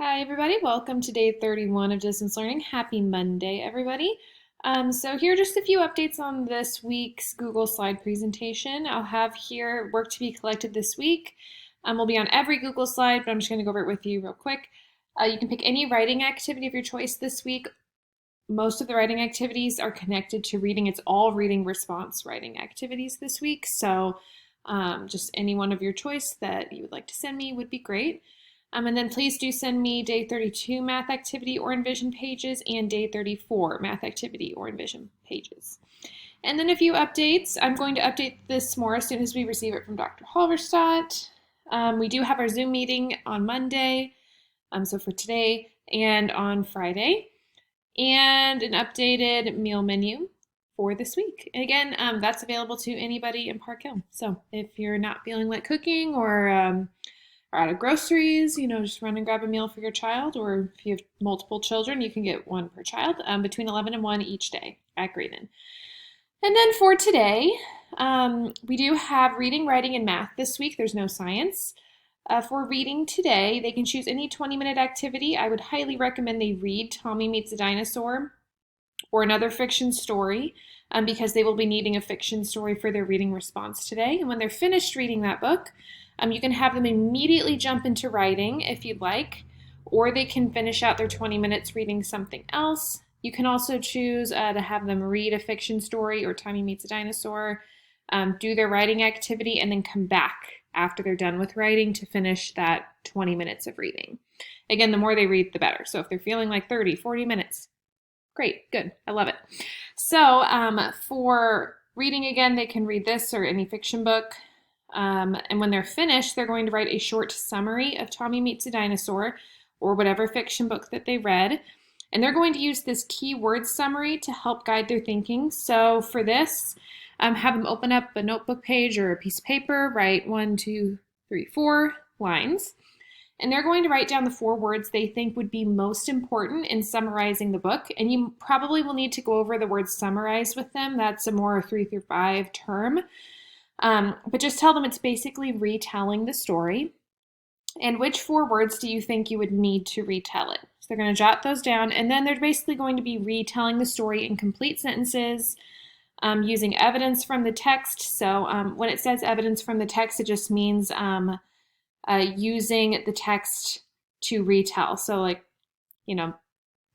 Hi, everybody. Welcome to day 31 of Distance Learning. Happy Monday, everybody. So here are just a few updates on this week's Google slide presentation. I'll have here work to be collected this week. We'll be on every Google slide, but I'm just going to go over it with you real quick. You can pick any writing activity of your choice this week. Most of the writing activities are connected to reading. It's all reading response writing activities this week. So just any one of your choice that you would like to send me would be great. And then please do send me day 32 math activity or Envision pages and day 34 math activity or Envision pages. And then a few updates. I'm going to update this more as soon as we receive it from Dr. Halverstadt. We do have our Zoom meeting on Monday, so for today and on Friday, and an updated meal menu for this week. And again, that's available to anybody in Park Hill. So if you're not feeling like cooking or are out of groceries, just run and grab a meal for your child, or if you have multiple children, you can get one per child between 11 and 1 each day at Graydon. And then for today, we do have reading, writing, and math this week. There's no science. For reading today, they can choose any 20-minute activity. I would highly recommend they read Tommy Meets a Dinosaur or another fiction story because they will be needing a fiction story for their reading response today. And when they're finished reading that book, you can have them immediately jump into writing if you'd like, or they can finish out their 20 minutes reading something else. You can also choose to have them read a fiction story or Tommy Meets a Dinosaur, do their writing activity, and then come back after they're done with writing to finish that 20 minutes of reading. Again, the more they read, the better. So if they're feeling like 30, 40 minutes, great, good, I love it. So for reading, again, they can read this or any fiction book. And when they're finished, they're going to write a short summary of Tommy Meets a Dinosaur or whatever fiction book that they read. And they're going to use this keyword summary to help guide their thinking. So for this, have them open up a notebook page or a piece of paper, write 1, 2, 3, 4 lines. And they're going to write down the 4 words they think would be most important in summarizing the book. And you probably will need to go over the word summarize with them. That's a more 3 through 5 term. But just tell them it's basically retelling the story. And which 4 words do you think you would need to retell it? So they're going to jot those down, and then they're basically going to be retelling the story in complete sentences using evidence from the text. So when it says evidence from the text, it just means using the text to retell. So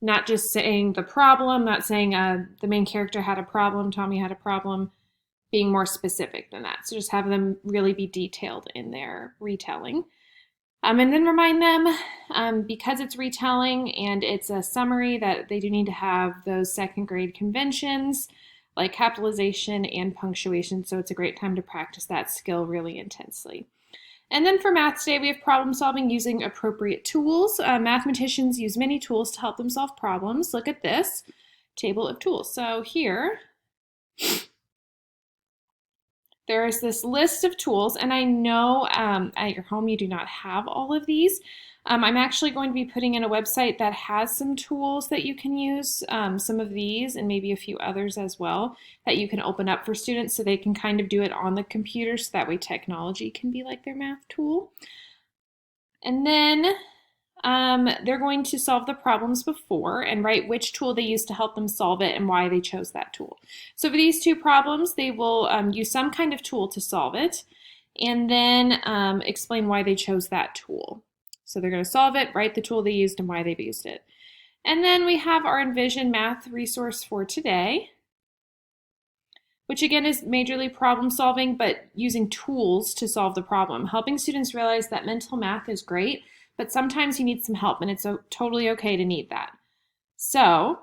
not just saying the problem, not saying the main character had a problem, Tommy had a problem, being more specific than that. So just have them really be detailed in their retelling. And then remind them, because it's retelling and it's a summary, that they do need to have those second grade conventions like capitalization and punctuation. So it's a great time to practice that skill really intensely. And then for math today, we have problem solving using appropriate tools. Mathematicians use many tools to help them solve problems. Look at this table of tools. So here, there is this list of tools, and I know at your home you do not have all of these. I'm actually going to be putting in a website that has some tools that you can use, some of these and maybe a few others as well, that you can open up for students so they can kind of do it on the computer, so that way technology can be like their math tool. And then they're going to solve the problems before and write which tool they used to help them solve it and why they chose that tool. So for these 2 problems, they will use some kind of tool to solve it, and then explain why they chose that tool. So they're going to solve it, write the tool they used, and why they've used it. And then we have our Envision math resource for today, which again is majorly problem solving, but using tools to solve the problem, helping students realize that mental math is great, but sometimes you need some help, and it's totally okay to need that. So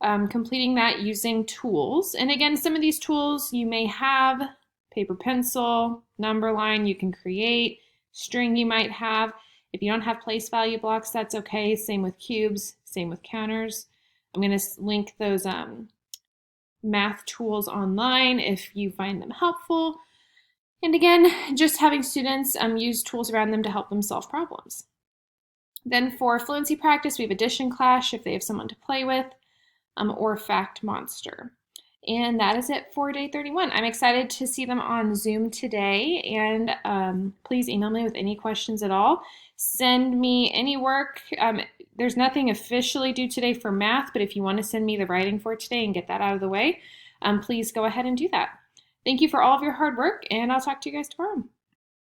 completing that using tools. And again, some of these tools you may have, paper, pencil, number line you can create, string you might have. If you don't have place value blocks, that's okay. Same with cubes, same with counters. I'm going to link those math tools online if you find them helpful. And again, just having students use tools around them to help them solve problems. Then for fluency practice, we have Addition Clash if they have someone to play with, or Fact Monster. And that is it for day 31. I'm excited to see them on Zoom today, and please email me with any questions at all. Send me any work. There's nothing officially due today for math, but if you want to send me the writing for today and get that out of the way, please go ahead and do that. Thank you for all of your hard work, and I'll talk to you guys tomorrow.